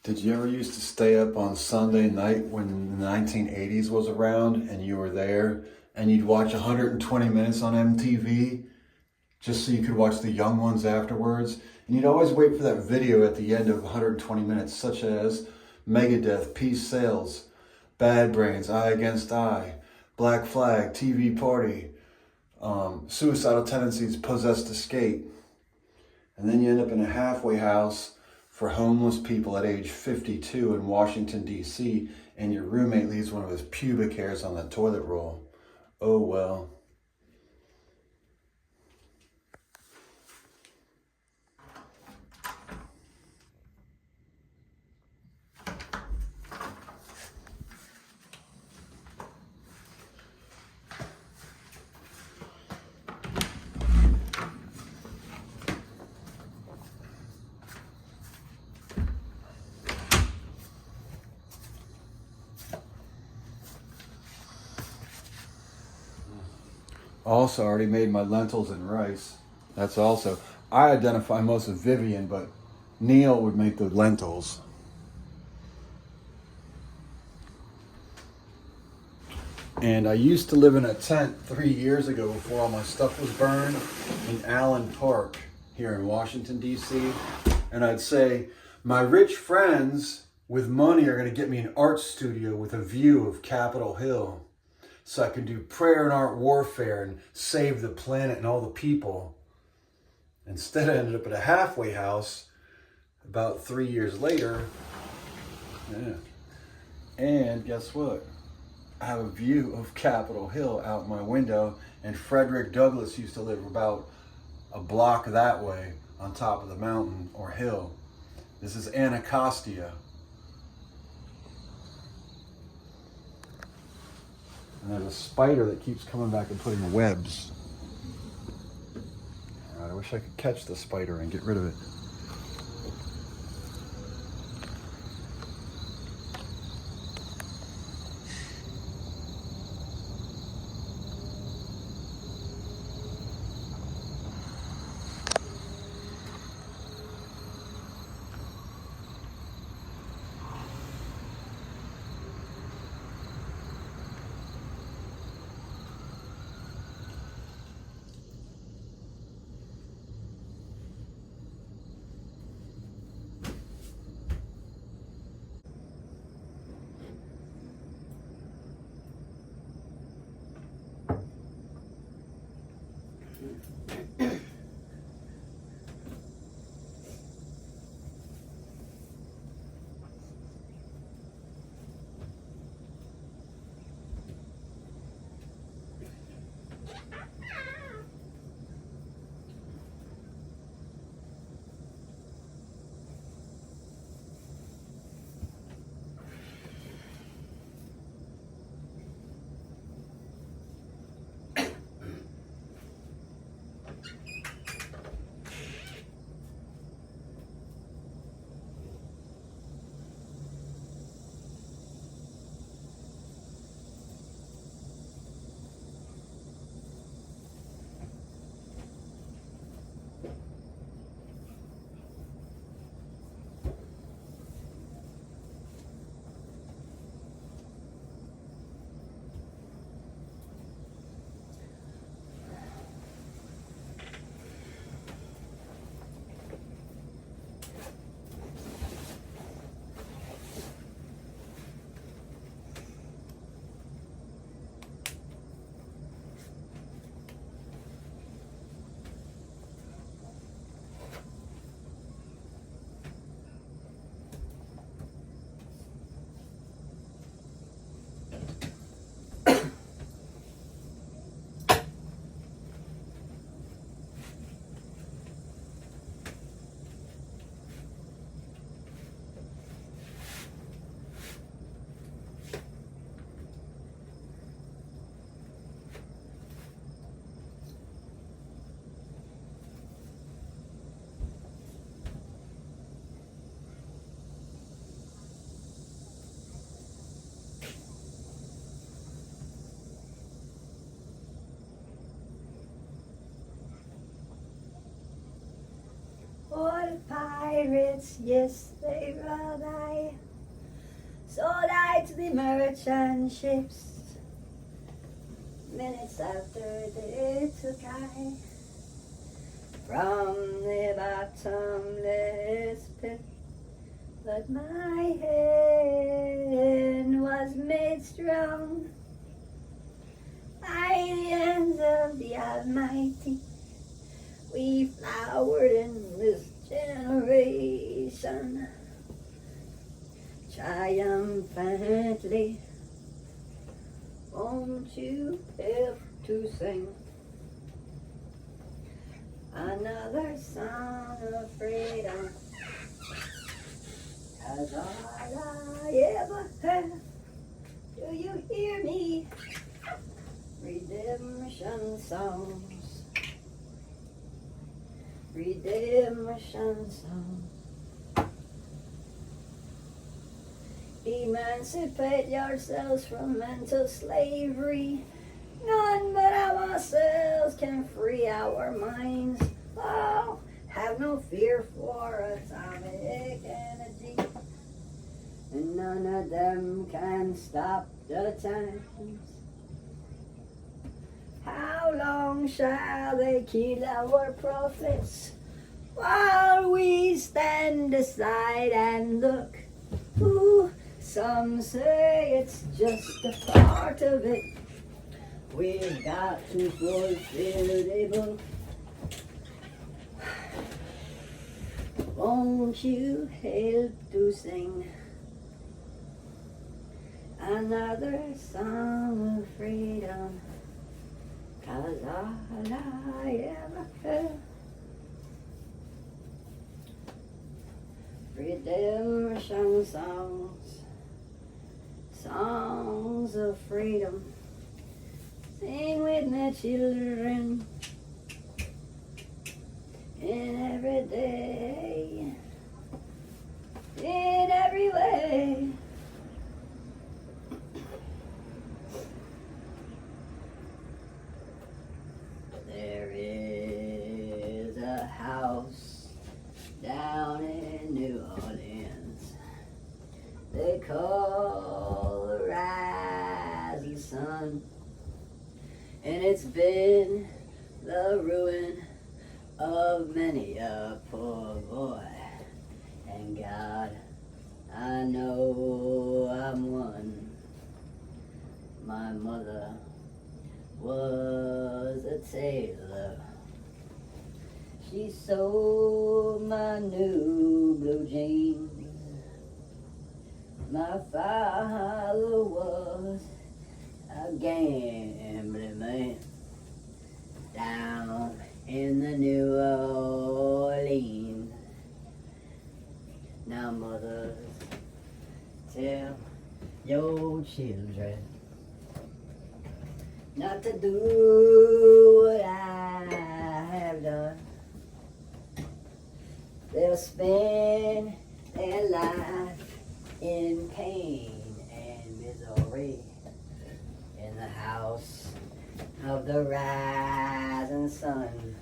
Did you ever used to stay up on Sunday night when the 1980s was around and you were there and you'd watch 120 minutes on MTV just so you could watch the young ones afterwards? And you'd always wait for that video at the end of 120 minutes, such as Megadeth, Peace Sales, Bad Brains, Eye Against Eye, Black Flag, TV Party, Suicidal Tendencies, Possessed Escape. And then you end up in a halfway house for homeless people at age 52 in Washington, D.C., and your roommate leaves one of his pubic hairs on the toilet roll. Oh well. Also, already made my lentils and rice. That's also, I identify most with Vivian, but Neil would make the lentils. And I used to live in a tent 3 years ago before all my stuff was burned in Allen Park here in Washington, D.C. And I'd say, my rich friends with money are going to get me an art studio with a view of Capitol Hill, so I can do prayer and art warfare and save the planet and all the people. Instead, I ended up at a halfway house about 3 years later. Yeah. And guess what? I have a view of Capitol Hill out my window, and Frederick Douglass used to live about a block that way on top of the mountain or hill. This is Anacostia. And there's a spider that keeps coming back and putting webs. I wish I could catch the spider and get rid of it. pirates, yes, they will die. So died the merchant ships. Minutes after they took I from the bottomless pit. But my hand was made strong by the hands of the Almighty. We flowered in this generation triumphantly. Won't you help to sing another song of freedom? 'Cause all I ever have, do you hear me? Redemption songs, redemption songs. Emancipate yourselves from mental slavery. None but ourselves can free our minds. Oh, have no fear for atomic energy. And none of them can stop the times. How long shall they kill our prophets while we stand aside and look? Ooh, some say it's just a part of it. We've got to fulfill the book. Won't you help to sing another song of freedom? 'Cause all I ever felt, redemption songs, songs of freedom. Sing with me, children, in every day, in every way. There is a house down in New Orleans they call the rising sun, and it's been the ruin of many a poor boy. And God, I know I'm one. My mother was a tailor. She sewed my new blue jeans. My father was a gambling man down in the New Orleans. Now mothers, tell your children not to do what I have done. They'll spend their life in pain and misery in the house of the rising sun.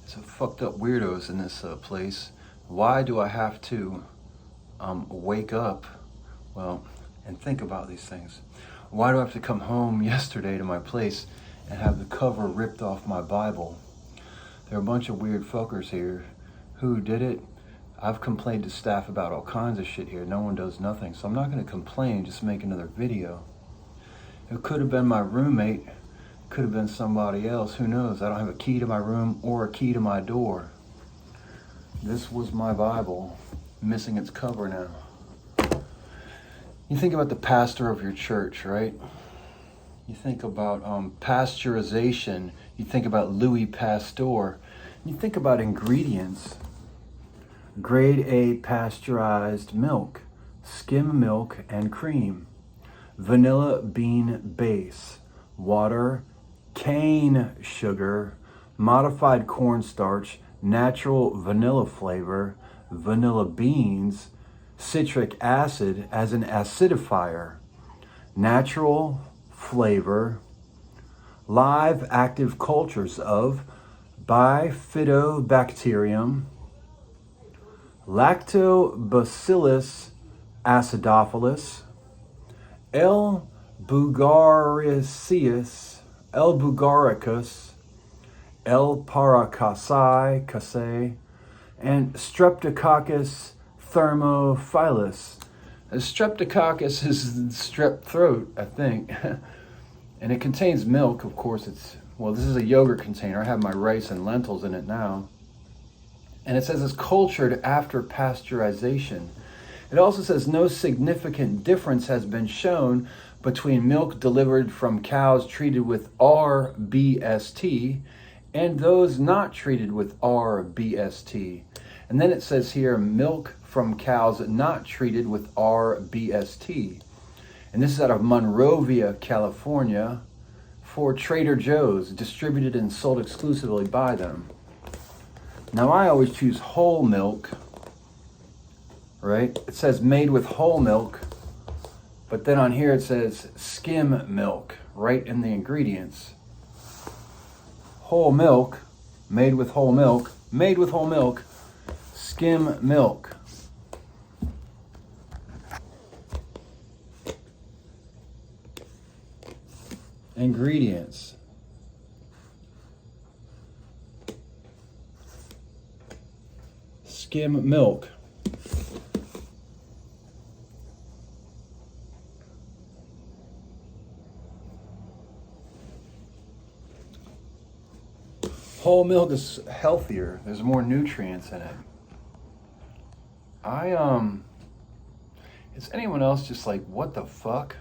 Some fucked up weirdos in this place. Why do I have to wake up, well, and think about these things? Why do I have to come home yesterday to my place and have the cover ripped off my Bible? There are a bunch of weird fuckers here. Who did it? I've complained to staff about all kinds of shit here. No one does nothing. So I'm not going to complain, just make another video. It could have been my roommate. Could have been somebody else. Who knows? I don't have a key to my room or a key to my door. This was my Bible, missing its cover now. You think about the pastor of your church, right? You think about pasteurization. You think about Louis Pasteur. You think about ingredients. Grade A pasteurized milk, skim milk and cream, vanilla bean base, water, cane sugar, modified cornstarch, natural vanilla flavor, vanilla beans, citric acid as an acidifier, natural flavor, live active cultures of Bifidobacterium, Lactobacillus acidophilus, L. bulgaricus, L. paracasi, and Streptococcus thermophilus. Streptococcus is strep throat, I think. And it contains milk, of course. This is a yogurt container. I have my rice and lentils in it now. And it says it's cultured after pasteurization. It also says no significant difference has been shown between milk delivered from cows treated with RBST and those not treated with RBST. And then it says here, milk from cows not treated with RBST. And this is out of Monrovia, California, for Trader Joe's, distributed and sold exclusively by them. Now I always choose whole milk, right? It says made with whole milk, but then on here it says skim milk, right in the ingredients. Whole milk, made with whole milk, skim milk. Ingredients. Skim milk. Whole milk is healthier. There's more nutrients in it. Is anyone else just like, what the fuck?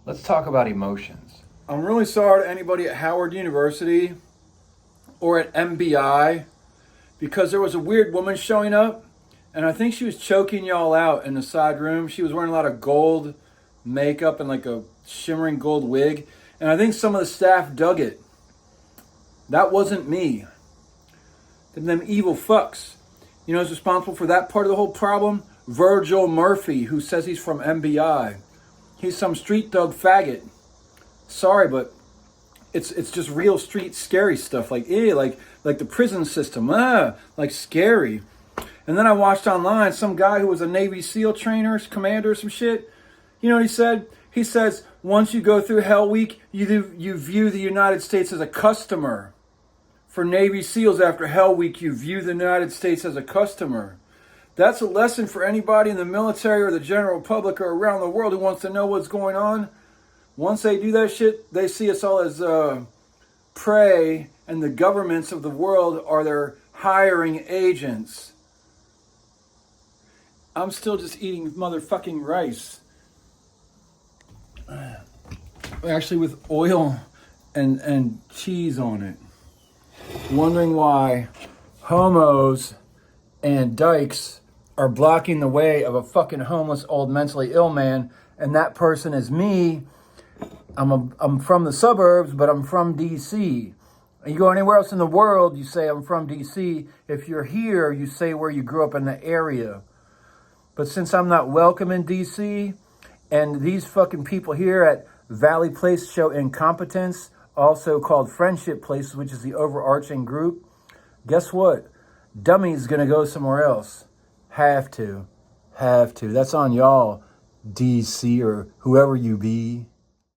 Let's talk about emotions. I'm really sorry to anybody at Howard University or at MBI, because there was a weird woman showing up, and I think she was choking y'all out in the side room. She was wearing a lot of gold makeup and like a shimmering gold wig, and I think some of the staff dug it. That wasn't me. Them evil fucks. You know who's responsible for that part of the whole problem? Virgil Murphy, who says he's from MBI. He's some street thug faggot. Sorry, but it's just real street scary stuff. Like the prison system. Like scary. And then I watched online some guy who was a Navy SEAL trainer, commander, or some shit. You know what he said? He says, once you go through Hell Week, you view the United States as a customer. For Navy SEALs after Hell Week, you view the United States as a customer. That's a lesson for anybody in the military or the general public or around the world who wants to know what's going on. Once they do that shit, they see us all as prey, and the governments of the world are their hiring agents. I'm still just eating motherfucking rice. Actually with oil and cheese on it. Wondering why homos and dykes are blocking the way of a fucking homeless old mentally ill man, and that person is me. I'm from the suburbs, but I'm from DC. You go anywhere else in the world, you say I'm from DC. If you're here, you say where you grew up in the area. But since I'm not welcome in DC, and these fucking people here at Valley Place show incompetence, also called Friendship Place, which is the overarching group, guess what? Dummy's gonna go somewhere else. Have to. That's on y'all, DC, or whoever you be.